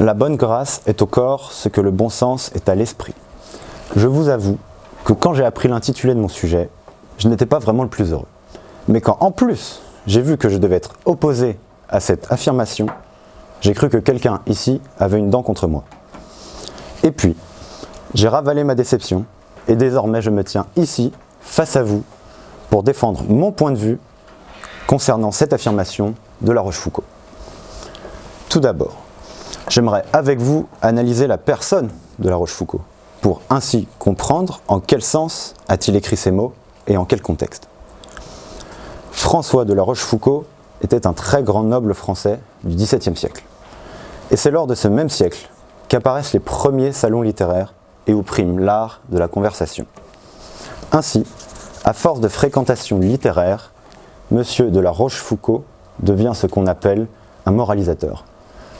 La bonne grâce est au corps ce que le bon sens est à l'esprit. Je vous avoue que quand j'ai appris l'intitulé de mon sujet, je n'étais pas vraiment le plus heureux. Mais quand en plus j'ai vu que je devais être opposé à cette affirmation, j'ai cru que quelqu'un ici avait une dent contre moi. Et puis, j'ai ravalé ma déception et désormais je me tiens ici, face à vous, pour défendre mon point de vue concernant cette affirmation de La Rochefoucauld. Tout d'abord, j'aimerais avec vous analyser la personne de La Rochefoucauld, pour ainsi comprendre en quel sens a-t-il écrit ces mots et en quel contexte. François de La Rochefoucauld était un très grand noble français du XVIIe siècle. Et c'est lors de ce même siècle qu'apparaissent les premiers salons littéraires et où prime l'art de la conversation. Ainsi, à force de fréquentation littéraire, Monsieur de La Rochefoucauld devient ce qu'on appelle un moralisateur,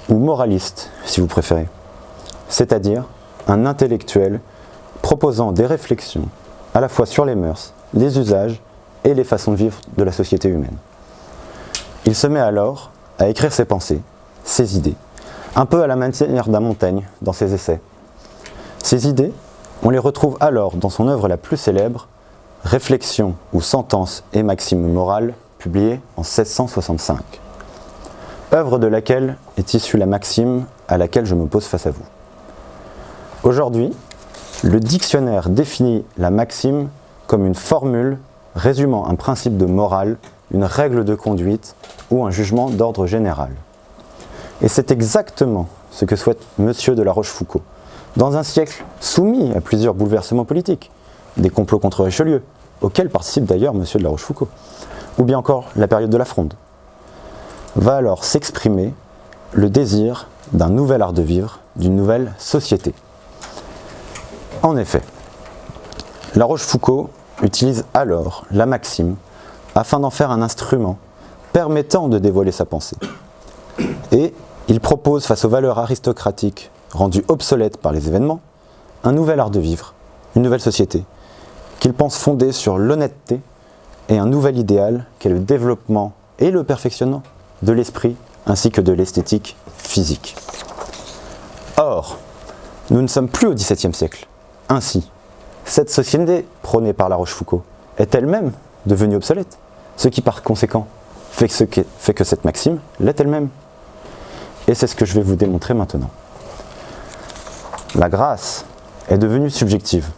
ou moraliste si vous préférez, c'est-à-dire un intellectuel proposant des réflexions à la fois sur les mœurs, les usages et les façons de vivre de la société humaine. Il se met alors à écrire ses pensées, ses idées, un peu à la manière d'un Montaigne dans ses essais. Ces idées, on les retrouve alors dans son œuvre la plus célèbre, Réflexions ou sentences et maximes morales, publiée en 1665. Œuvre de laquelle est issue la maxime à laquelle je me pose face à vous. Aujourd'hui, le dictionnaire définit la maxime comme une formule résumant un principe de morale, une règle de conduite ou un jugement d'ordre général. Et c'est exactement ce que souhaite Monsieur de La Rochefoucauld, dans un siècle soumis à plusieurs bouleversements politiques, des complots contre Richelieu, auxquels participe d'ailleurs Monsieur de La Rochefoucauld, ou bien encore la période de la Fronde. Va alors s'exprimer le désir d'un nouvel art de vivre, d'une nouvelle société. En effet, La Rochefoucauld utilise alors la maxime afin d'en faire un instrument permettant de dévoiler sa pensée. Et il propose, face aux valeurs aristocratiques rendues obsolètes par les événements, un nouvel art de vivre, une nouvelle société, qu'il pense fondée sur l'honnêteté et un nouvel idéal qu'est le développement et le perfectionnement de l'esprit ainsi que de l'esthétique physique. Or, nous ne sommes plus au XVIIe siècle. Ainsi, cette société prônée par La Rochefoucauld est elle-même devenue obsolète, ce qui par conséquent fait que cette maxime l'est elle-même. Et c'est ce que je vais vous démontrer maintenant. La grâce est devenue subjective,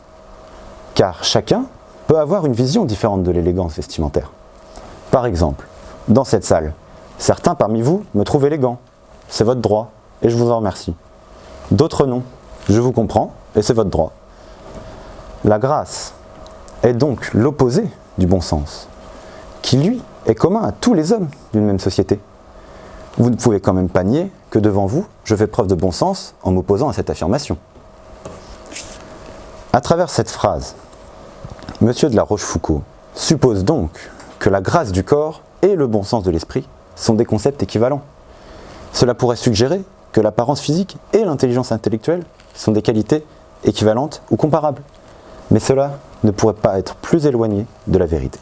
car chacun peut avoir une vision différente de l'élégance vestimentaire. Par exemple, dans cette salle, certains parmi vous me trouvent élégant, c'est votre droit, et je vous en remercie. D'autres non, je vous comprends, et c'est votre droit. La grâce est donc l'opposé du bon sens, qui lui est commun à tous les hommes d'une même société. Vous ne pouvez quand même pas nier que devant vous, je fais preuve de bon sens en m'opposant à cette affirmation. À travers cette phrase, Monsieur de La Rochefoucauld suppose donc que la grâce du corps et le bon sens de l'esprit sont des concepts équivalents. Cela pourrait suggérer que l'apparence physique et l'intelligence intellectuelle sont des qualités équivalentes ou comparables. Mais cela ne pourrait pas être plus éloigné de la vérité.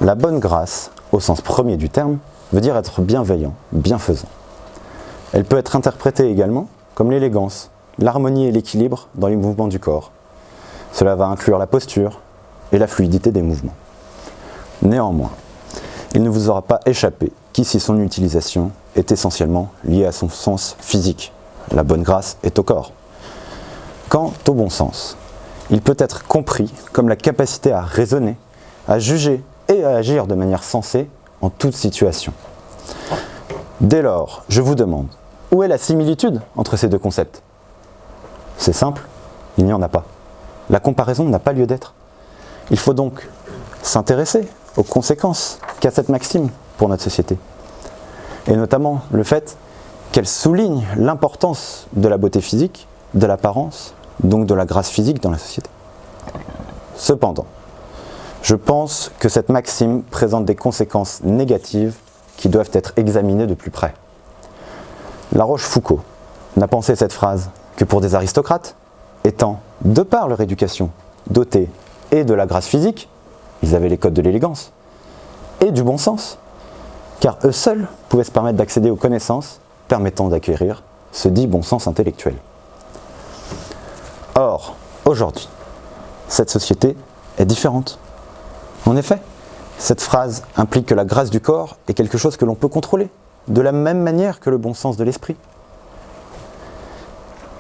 La bonne grâce, au sens premier du terme, veut dire être bienveillant, bienfaisant. Elle peut être interprétée également comme l'élégance, l'harmonie et l'équilibre dans les mouvements du corps. Cela va inclure la posture et la fluidité des mouvements. Néanmoins, il ne vous aura pas échappé qu'ici son utilisation est essentiellement liée à son sens physique. La bonne grâce est au corps. Quant au bon sens, il peut être compris comme la capacité à raisonner, à juger et à agir de manière sensée en toute situation. Dès lors, je vous demande, où est la similitude entre ces deux concepts ? C'est simple, il n'y en a pas. La comparaison n'a pas lieu d'être. Il faut donc s'intéresser aux conséquences qu'a cette maxime pour notre société. Et notamment le fait qu'elle souligne l'importance de la beauté physique, de l'apparence, donc de la grâce physique dans la société. Cependant, je pense que cette maxime présente des conséquences négatives qui doivent être examinées de plus près. La Rochefoucauld n'a pensé cette phrase que pour des aristocrates, étant, de par leur éducation, dotés et de la grâce physique, ils avaient les codes de l'élégance, et du bon sens, car eux seuls pouvaient se permettre d'accéder aux connaissances permettant d'acquérir ce dit bon sens intellectuel. Or, aujourd'hui, cette société est différente. En effet, cette phrase implique que la grâce du corps est quelque chose que l'on peut contrôler, de la même manière que le bon sens de l'esprit.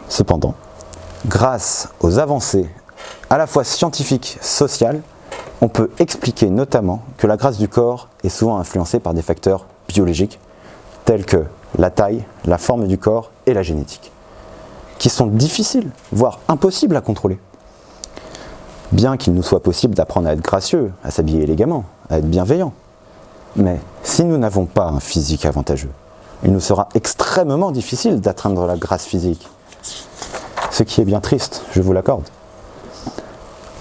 Cependant, grâce aux avancées à la fois scientifiques, sociales, on peut expliquer notamment que la grâce du corps est souvent influencée par des facteurs biologiques tels que la taille, la forme du corps et la génétique, qui sont difficiles, voire impossibles à contrôler. Bien qu'il nous soit possible d'apprendre à être gracieux, à s'habiller élégamment, à être bienveillant, mais si nous n'avons pas un physique avantageux, il nous sera extrêmement difficile d'atteindre la grâce physique. Ce qui est bien triste, je vous l'accorde.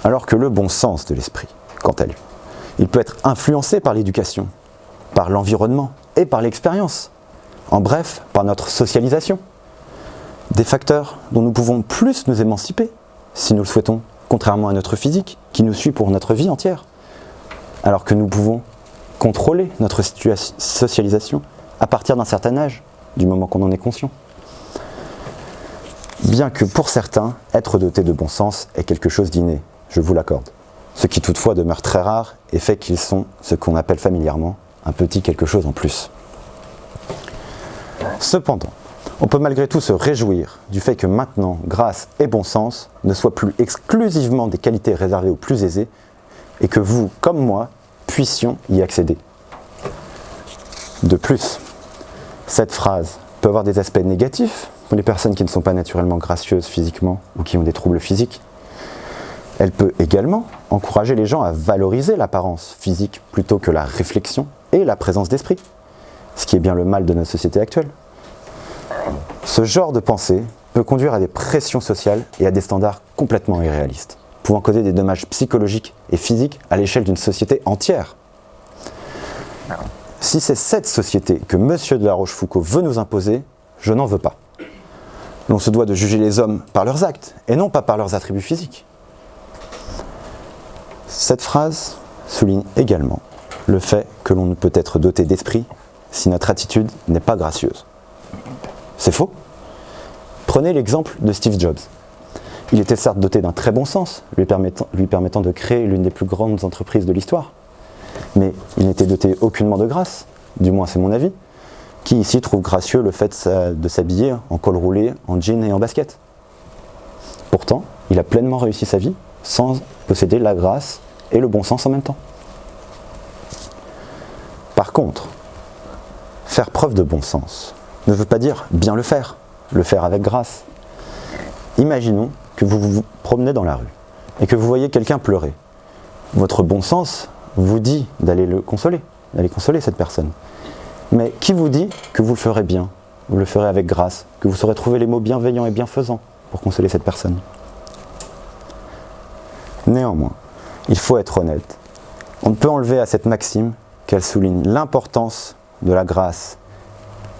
Alors que le bon sens de l'esprit, quant à lui, il peut être influencé par l'éducation, par l'environnement et par l'expérience. En bref, par notre socialisation. Des facteurs dont nous pouvons plus nous émanciper, si nous le souhaitons, contrairement à notre physique, qui nous suit pour notre vie entière. Alors que nous pouvons contrôler notre socialisation à partir d'un certain âge, du moment qu'on en est conscient. Bien que pour certains, être doté de bon sens est quelque chose d'inné, je vous l'accorde. Ce qui toutefois demeure très rare et fait qu'ils sont ce qu'on appelle familièrement un petit quelque chose en plus. Cependant, on peut malgré tout se réjouir du fait que maintenant, grâce et bon sens ne soient plus exclusivement des qualités réservées aux plus aisés et que vous, comme moi, puissions y accéder. De plus, cette phrase peut avoir des aspects négatifs pour les personnes qui ne sont pas naturellement gracieuses physiquement ou qui ont des troubles physiques. Elle peut également encourager les gens à valoriser l'apparence physique plutôt que la réflexion et la présence d'esprit, ce qui est bien le mal de notre société actuelle. Ce genre de pensée peut conduire à des pressions sociales et à des standards complètement irréalistes, pouvant causer des dommages psychologiques et physiques à l'échelle d'une société entière. Si c'est cette société que M. de la Rochefoucauld veut nous imposer, je n'en veux pas. L'on se doit de juger les hommes par leurs actes et non pas par leurs attributs physiques. Cette phrase souligne également le fait que l'on ne peut être doté d'esprit si notre attitude n'est pas gracieuse. C'est faux. Prenez l'exemple de Steve Jobs. Il était certes doté d'un très bon sens, lui permettant de créer l'une des plus grandes entreprises de l'histoire. Mais il n'était doté aucunement de grâce, du moins c'est mon avis. Qui ici trouve gracieux le fait de s'habiller en col roulé, en jean et en basket? Pourtant, il a pleinement réussi sa vie sans posséder la grâce et le bon sens en même temps. Par contre, faire preuve de bon sens ne veut pas dire bien le faire avec grâce. Imaginons que vous vous promenez dans la rue et que vous voyez quelqu'un pleurer. Votre bon sens vous dit d'aller le consoler, d'aller consoler cette personne. Mais qui vous dit que vous le ferez bien, vous le ferez avec grâce, que vous saurez trouver les mots bienveillants et bienfaisants pour consoler cette personne? Néanmoins, il faut être honnête. On ne peut enlever à cette maxime qu'elle souligne l'importance de la grâce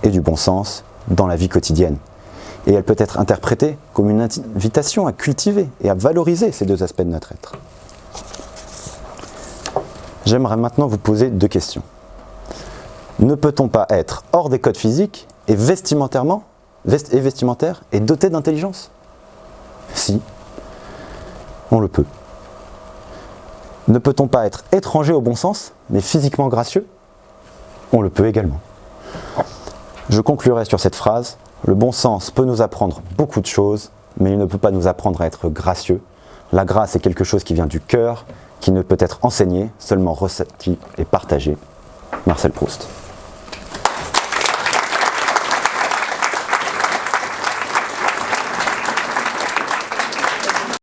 et du bon sens dans la vie quotidienne. Et elle peut être interprétée comme une invitation à cultiver et à valoriser ces deux aspects de notre être. J'aimerais maintenant vous poser deux questions. Ne peut-on pas être hors des codes physiques et vestimentaire et doté d'intelligence? Si, on le peut. Ne peut-on pas être étranger au bon sens, mais physiquement gracieux? On le peut également. Je conclurai sur cette phrase: le bon sens peut nous apprendre beaucoup de choses, mais il ne peut pas nous apprendre à être gracieux. La grâce est quelque chose qui vient du cœur, qui ne peut être enseigné, seulement ressenti et partagé. Marcel Proust.